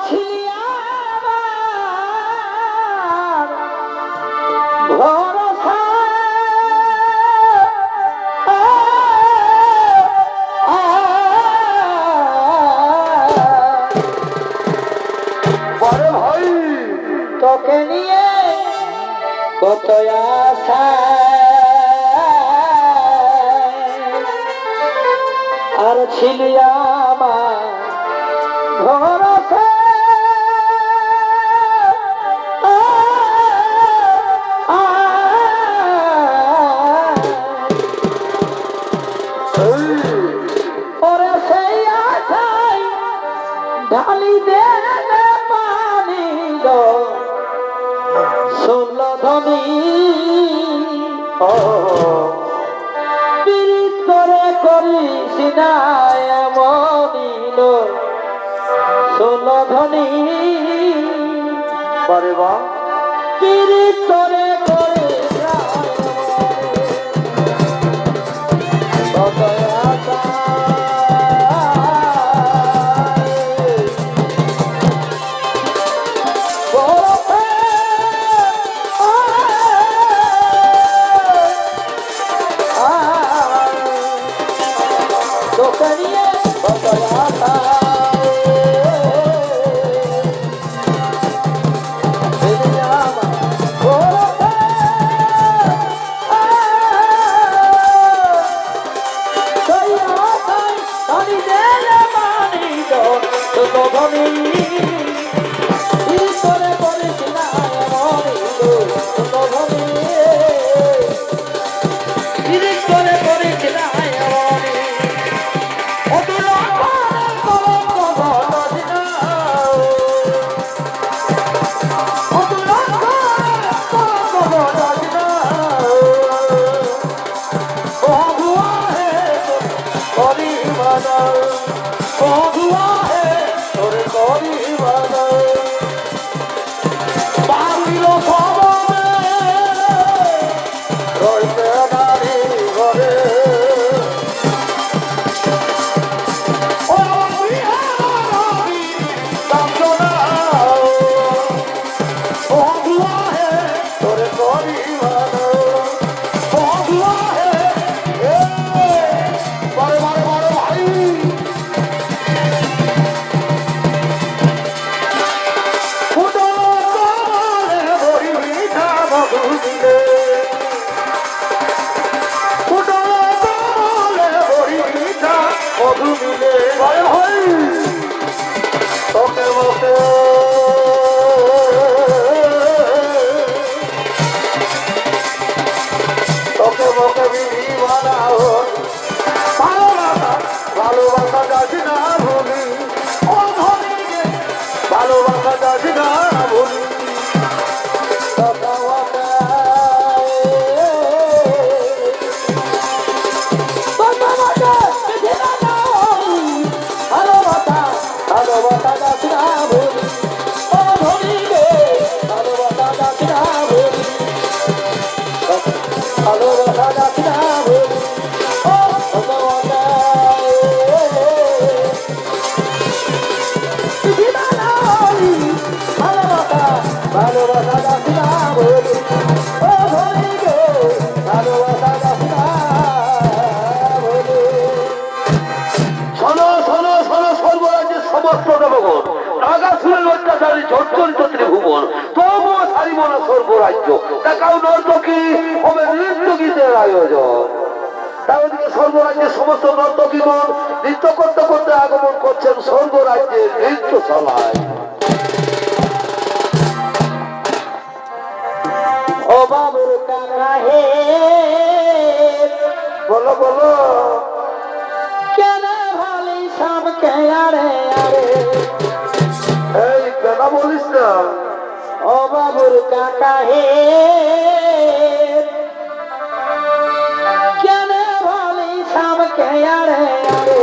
ছিলি আমার ভরসা বড় ভাই তোকে নিয়ে কত আশা আর ছিলি আমার ভরসা ওরে সেই আশাই ঢালি দে পানি গো শুনল ধনী পিরিত করে করিস না এমনিল শুনল ধনী বারে বা পিরিত করে করিস না কত আশা তোকে নিয়ে কত আশা ভালোবাসা যাচ্ছি না ভুলি ভালোবাসা যাচ্ছি না ভুলি ত্রিভুবন তবুও ছাড়িব না স্বর্গরাজ্য দেখাও নর্তকী হবে নৃত্য গীতের আয়োজন। ওদিকে স্বর্গরাজ্যের সমস্ত নর্তকীগণ নৃত্য করতে করতে আগমন করছেন স্বর্গরাজ্যের নৃত্যশালায়। ও বাবুর কাকা হে বলো বলো কেন ভালি সামকে আরে আরে এই কেন বলিস না ও বাবুর কাকা হে কেন ভালি সামকে আরে আরে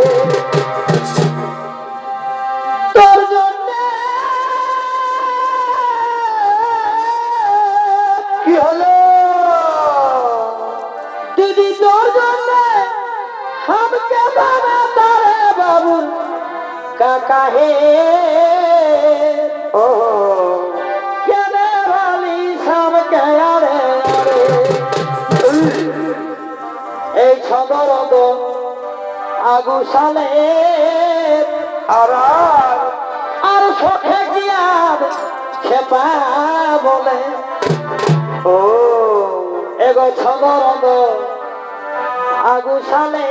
তোর জন্য কি হলো দিদি তোর জন্য हमके बाबा तारे बाबू काका हे ও কেনে ভালি সামকে আরে আরে এই সদরদ আগু সালে আর আর চোখে গিয়ার খেপা বলে ও এগো সদরদ আগু সালে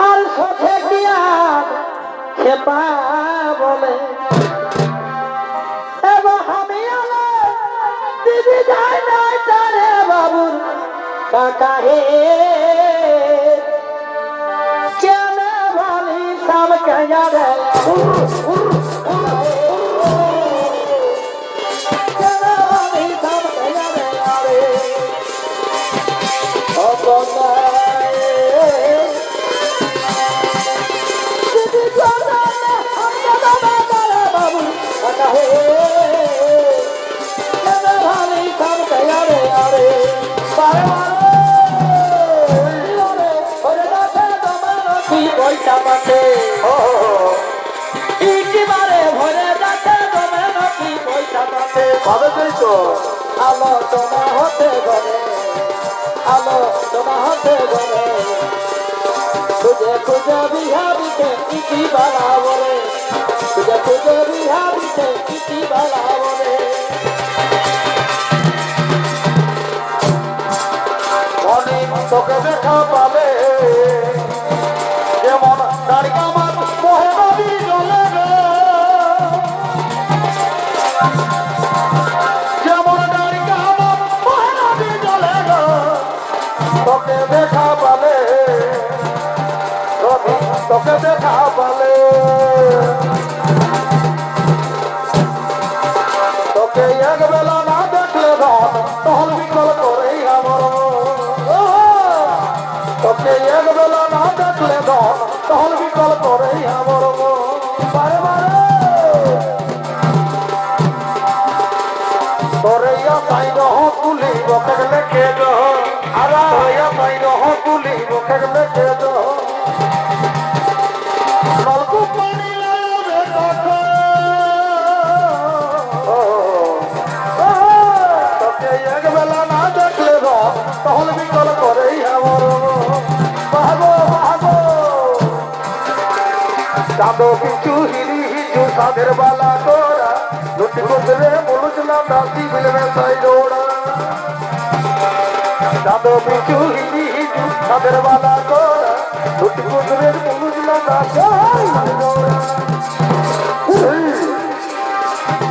আর চোখে গিয়ার খেপা বলে এগো আমি আলে দিদি যাই নাই তারে বাবুর কাকা হে কেনে ভালি সামকে আরে কেনে ভালি সামকে আরে আরে ও বন্দায় দিদি যাই নাই তারে বাবুর কাকা হে কেনে ভালি সামকে আরে আরে বারে পয়সা পাতে ইটিবারে ভরে যাচ্ছে জমে নাকি পয়সা পাতে ভাবে তো আলো তোমা হতে গলে আলো তোমা হতে গলে तुझे तुझे बिहारी के इसी बाला बोले तुझे तुझे बिहारी के इसी बाला बोले অনেক তোকে দেখা পাবে যেমন তারিকা মাত মোহে নবী জ্বলে রে যেমন তারিকা মাত মোহে নবী জ্বলে রে তোকে দেখা পালে রবি তোকে দেখা পালে তোকে এক বেলা না দেখলে ধন তহল বিকল করেই আমার তোকে এক বেলা না দেখলে ধন তহল বিকল করেই আমার বারে বারে তোরে তাই নহ তুলি বকে লেখে আর তাই নহ তুলি বকে লেখে নলকূপ পানি লাগবে তোকে এক বেলা না দেখলে ধন তহল বিকল করেই আমার বাহাগো বাহাগো চাঁদো পিছু হিরি হিজু সাধের বালা তোরা লুটি গুজরে মুলুজনা দাসি মিলবে সাই জোড়া চাঁদো পিছু হিরি হিজু সাধের বালা তোরা লুটি গুজরে মুলুজনা দাসি সাই জোড়া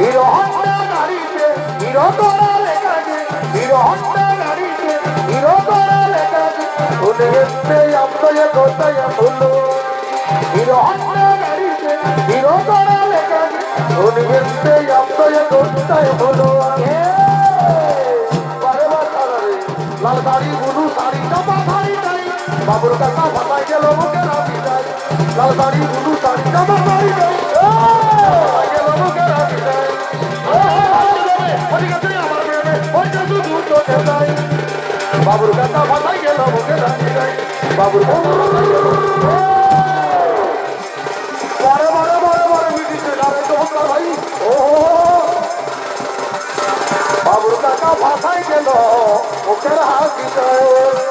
হিরো হন্ডা গাড়িতে হিরো তোরা লেখাছে হিরো হন্ডা গাড়িতে হিরো তোরা লেখাছে উনি এসে আমদয়ে কোথায় হলো হিরো হন্ডা গাড়িতে হিরো তোরা লেখাছে উনি এসে আমদয়ে কোথায় হলো বারে বারে লাল শাড়ি বুলু শাড়ি চাপা শাড়ি নাই বাবুর কাকা ভাষায় গেল মুখে রাখি যায় লাল শাড়ি বুলু শাড়ি চাপা শাড়ি নাই গেল মুখে রাখি যায় বাবুর কাকা ভাষায় গেল মুখে রাখি যায় বাবুর বারে বারে বারে বারে মিটিছে নারে চমৎকার ভাই ও বাবুর কাকা ভাষায় গেল মুখে রাখি যায়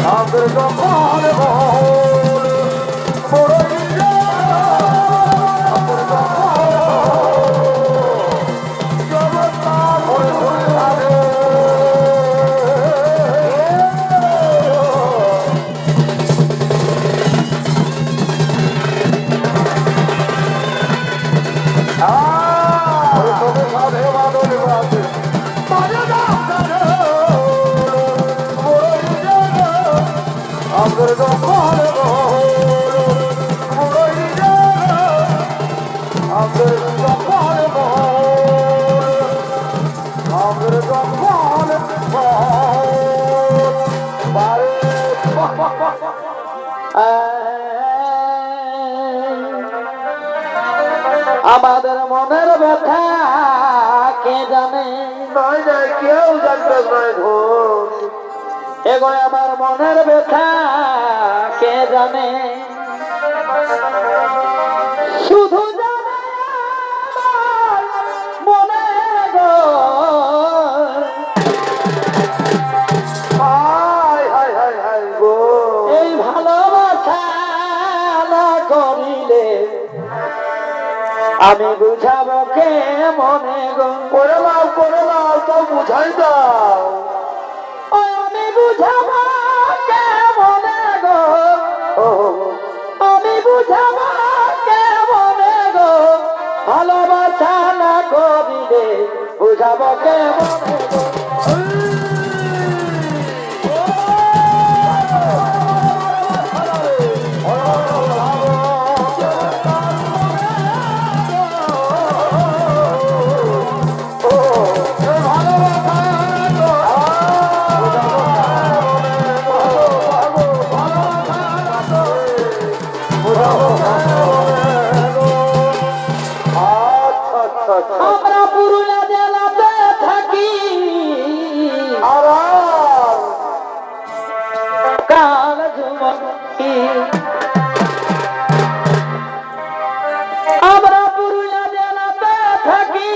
আমাদের জঙ্গল মহল বড়ই রে আমাদের জঙ্গল জগৎ ভরে ভরে থাকে আমাদের মনের ব্যথা কে জানে নাই নাই কেউ জানবে নাই ঘোর এগো আমার মনের ব্যথা কে জানে শুধু জানে আমার মনে গো হাই হাই হাই হাই গো এই ভালোবাসা না করিলে আমি বুঝাবো কে মনে গো করে নাও তো বুঝাই দাও ও আমি বুঝাবো কে মনে গো আমি বুঝাবো কে মনে গো ভালোবাসা না করিলে বুঝাবো কে মনে গো আমরা পুরুলিয়া জেলাতে থাকি কাল যুবতী আমরা পুরুলিয়া জেলাতে থাকি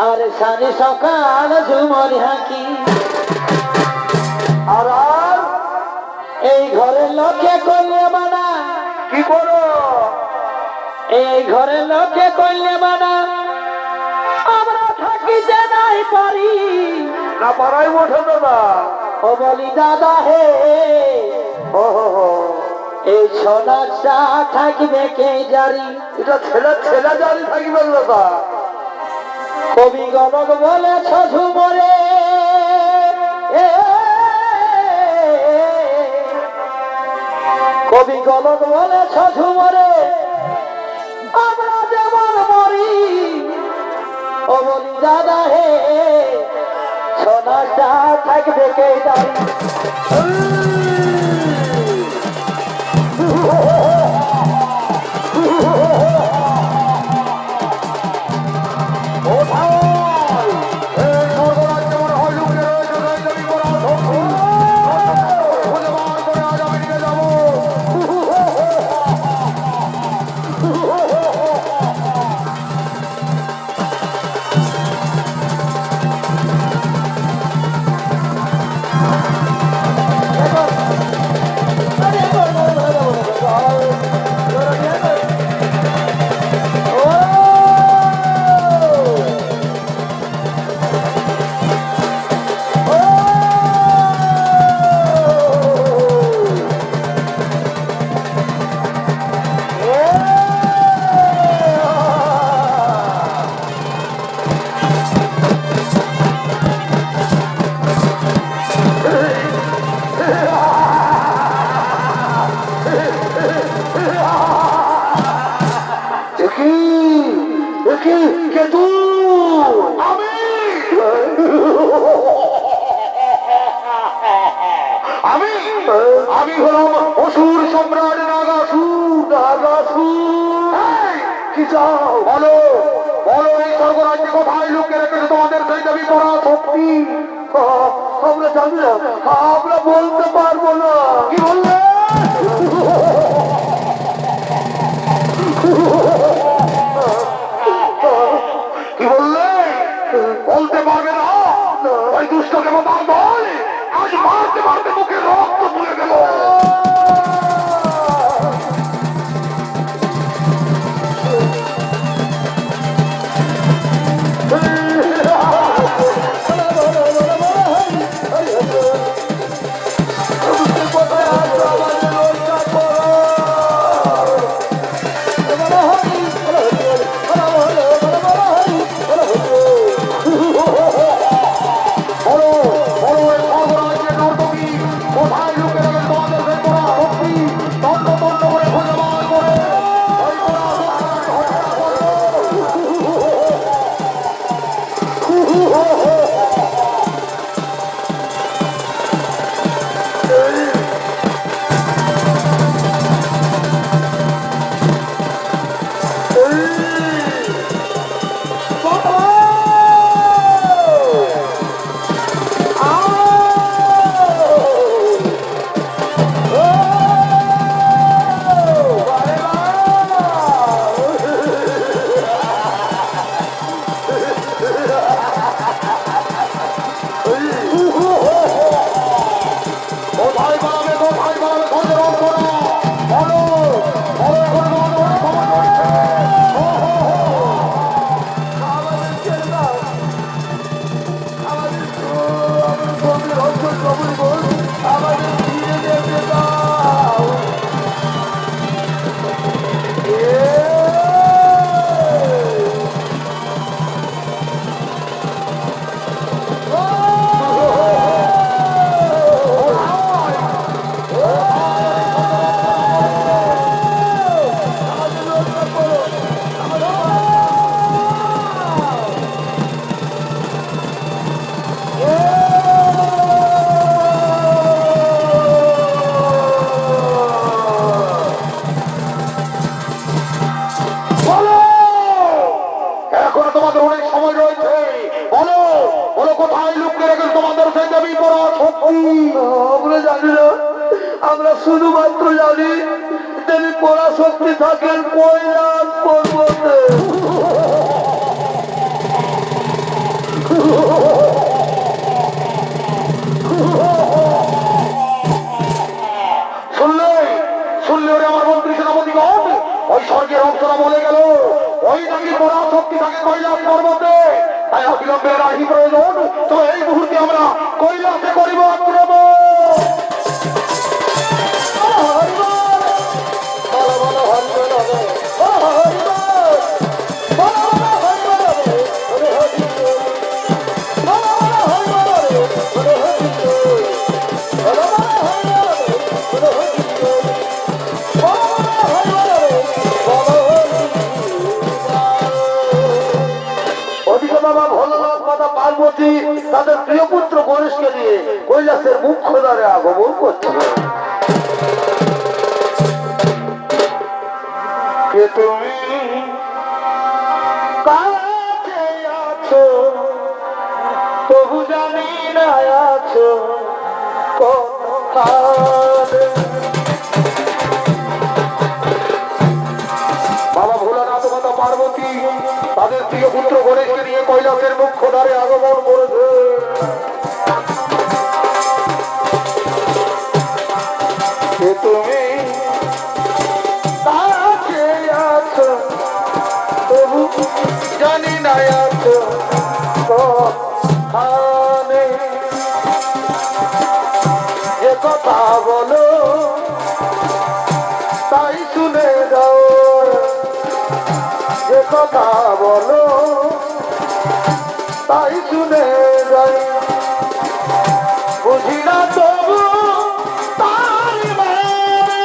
আর সানি সকাল ঝুমর হাঁকি আর এই ঘরের লোকে করলে মানা কি করো এই ঘরের লোকে করলে মানা আমরা থাকি যে নাই পারি না পারাই ওঠে না ও বলি দাদা হে এই সোনাটা থাকবে কে জারি এটা ছেলে জানি থাকবে দাদা কবি গণক বলেছ ঝুমরে কবি গণক বলেছ ঝুমরে আমরা যেমন মরি ও বলি দাদা হে সোনাটা থাকবে কে জারি আমি হলাম অসুর সম্রাট নাগাসুর কি চাও বলো বলো এই স্বর্গরাজ্যে কোথায় লুকিয়ে রেখেছে তোমাদের সেই দাবি করা শক্তি আমরা জানি না আমরা বলতে পারবো না কি বললে কি বললে বলতে পারবে না ওই দুষ্টকে মার দল আজ মারতে মারতে মুখে রক্ত তুলে গেল। আমরা শুধুমাত্র জানি দেবী পরাশক্তি থাকেন কৈলাস পর্বতে। শুনলে ওরে আমার মন্ত্রী সেনাপতিগণ, ওই স্বর্গের অংশরা বলে গেল ওই নাকি পরাশক্তি থাকে কৈলাস পর্বতে। তাই অবিলম্বে রাহি প্রয়োজন। তো এই মুহূর্তে আমরা কৈলাসে করিব আক্রমণ। পার্বতী তাদের প্রিয় পুত্র গণেশকে নিয়ে কৈলাসের মুখ্য দ্বারে আগমন করতে হবে। তুমি কাছে আছো তবু জানি না আছো কোথায়। বাবা ভোলানাথ মাতা পার্বতী তাদের প্রিয় পুত্র গণেশকে নিয়ে কৈলাসের মুখ্য দ্বারে আগমন করেছে। তুমি কাছে আছো তবু জানি না আছো কোথায়। যে কথা বলো তাই শুনে যাও, যে কথা বলো তাই শুনে যাই। বুঝি না তবু তার মানে,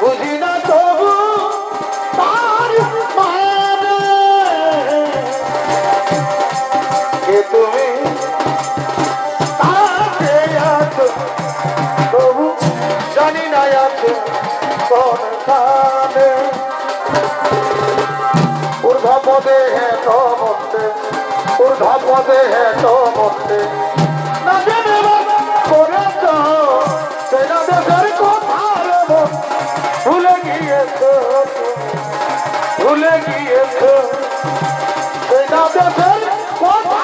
বুঝি না তবু তার মানে। কে তুমি কাছে আছো তবু জানি না আছো কোনখানে। ঊর্ধ্বপদে হ্যাঁ তো মধ্যে, ঊর্ধ্বপদে হ্যাঁ তো মধ্যে না জেনে করেছ সেনা দেশের কথা ভুলে গিয়েছ, ভুলে গিয়েছ সেনা দেশের কথা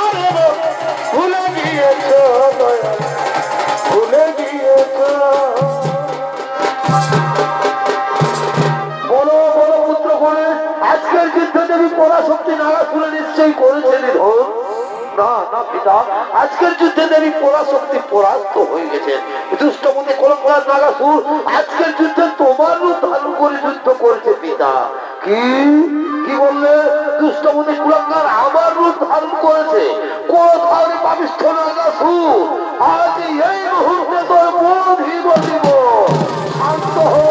না না পিতা, আজকের যুদ্ধে দেবী পরাশক্তি পরাস্ত হয়ে গেছে। দুষ্টমতি কলঙ্কার নাগাসুর আজকের যুদ্ধে তোমার রূপ ধারণ করে যুদ্ধ করেছে পিতা। কি কি বললে? দুষ্টমতি কুলাঙ্গার আমার রূপ ধারণ করেছে? কোথাও পাপিষ্ঠ নাগাসুর, আজ এই মুহূর্তে তোর বোধই বলিব। শান্ত হো,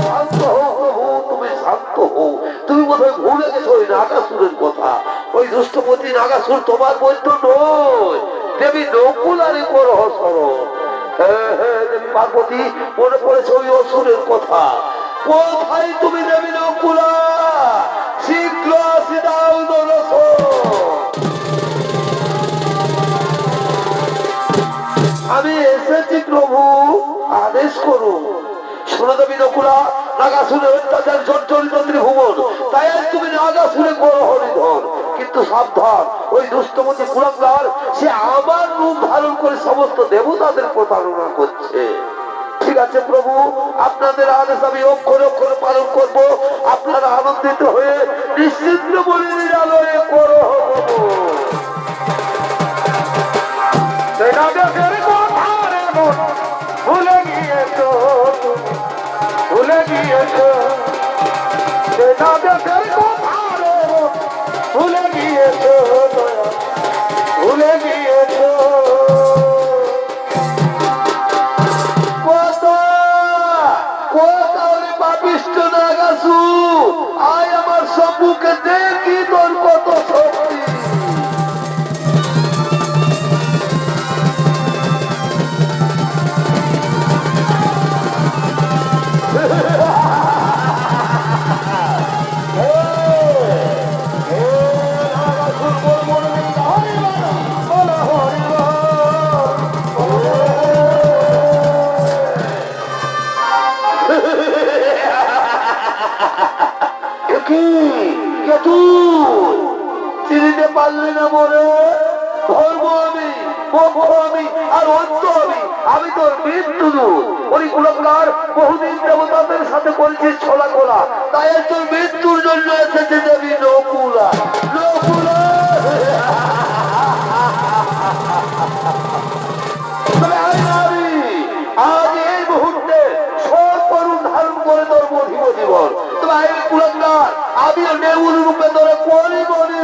শান্ত হো প্রভু, তুমি শান্ত হো। তুমি বোধহয় ভুলে গেছো ওই নাগাসুরের কথা। ওই দুষ্টপতি নাগাসুর তোমার বৈদ্য নয়, দেবী নকুলারই করহ স্মরণ। হ্যাঁ হ্যাঁ, দেবী পার্বতী, মনে পড়েছে ওই অসুরের কথা। কোথায় তুমি দেবী নকুলা? শীঘ্র আসি দাও দরস। আমি এসেছি প্রভু, আদেশ করুন। শোনো দেবী নকুলা, নাগাসুরের অত্যাচার জর্জরিত ত্রিভুবন, তাই আজ তুমি নাগাসুরে করো হরিধর। কিন্তু সাবধান, ওই দুষ্টমতি কুলাঙ্গার সে আমার রূপ ধারণ করে সমস্ত দেবতাদের প্রতারণা করছে। ঠিক আছে প্রভু, আপনাদের আদেশ আমি অক্ষরে অক্ষরে পালন করব। আপনারা আনন্দিত হয়ে নিশ্চিন্ত বলির আলোয় করো ভুলে গিয়েছো, ভুলে গিয়েছো, ভুলে গিয়েছো, ভুলে গিয়েছো। পাপিষ্ঠ নাগাসু, আয় আমার সম্মুখে দেখি তোর কত শক্তি। চিনিতে পারলি না মরে? ধর্ম আমি, পক্ষ আমি, আর অন্ত আমি। আমি তোর মৃত্যু দূত। ওই কুলঙ্গার বহুদিন দেবতাদের সাথে করেছিস ছোলা কোলা, তাই তোর মৃত্যুর জন্য এসেছে দেবী নকুলা। নকুলা আজ এই মুহূর্তে সব করুণ ধারণ করে তোর মধিব জীবন। তোমার এই কুলঙ্গার আমিও নেউল রূপে তোরে করি মনি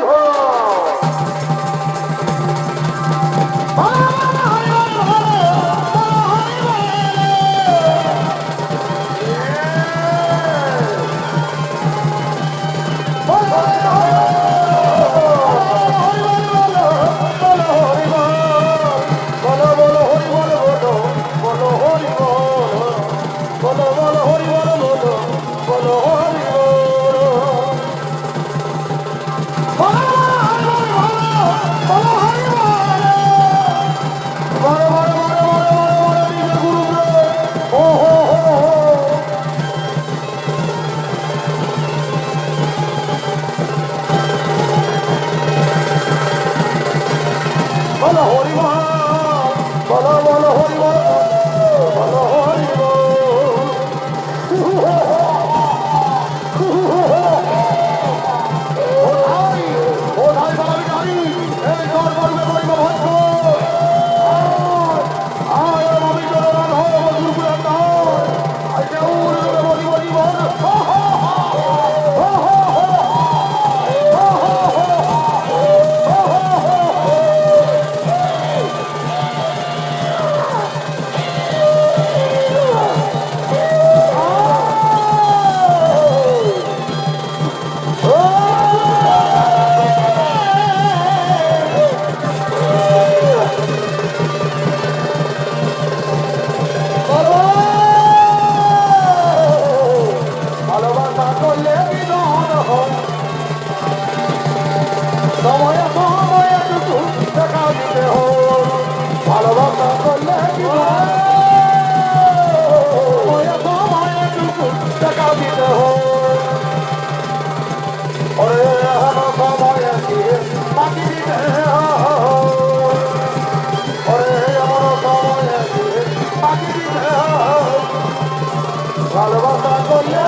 ভালোবাসা করলে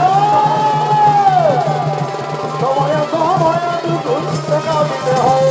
সময় সময় দুটো টাকা দিতে হয়।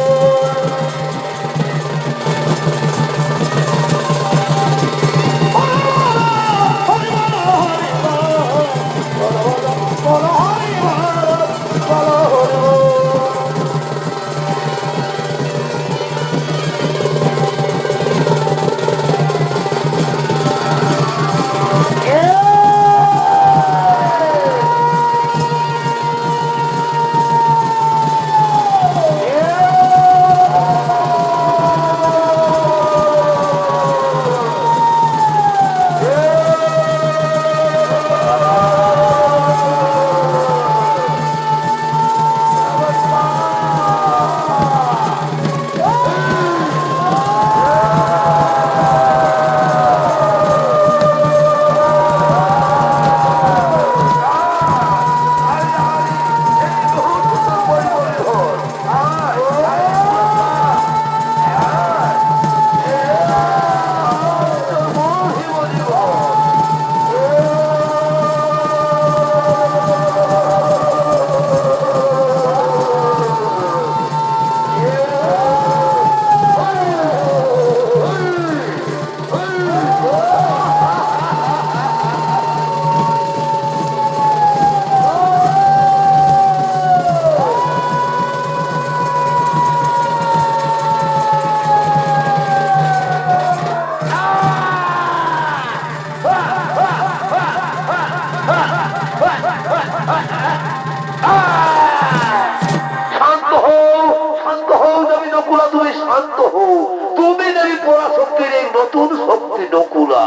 শান্ত হও, তুমি দেবী পরাশক্তির এই নতুন শক্তি নকুলা।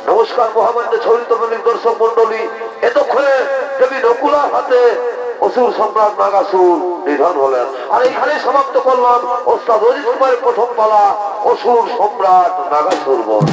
নমস্কার মহামান্য চরিত দর্শক মন্ডলী, এতক্ষণে দেবী নকুলার হাতে অসুর সম্রাট নাগাসুর নিধন হলেন। আর এখানে সমাপ্ত করলাম ওস্তাদ অজিত কুমারের প্রথম পালা অসুর সম্রাট নাগাসুর বধ।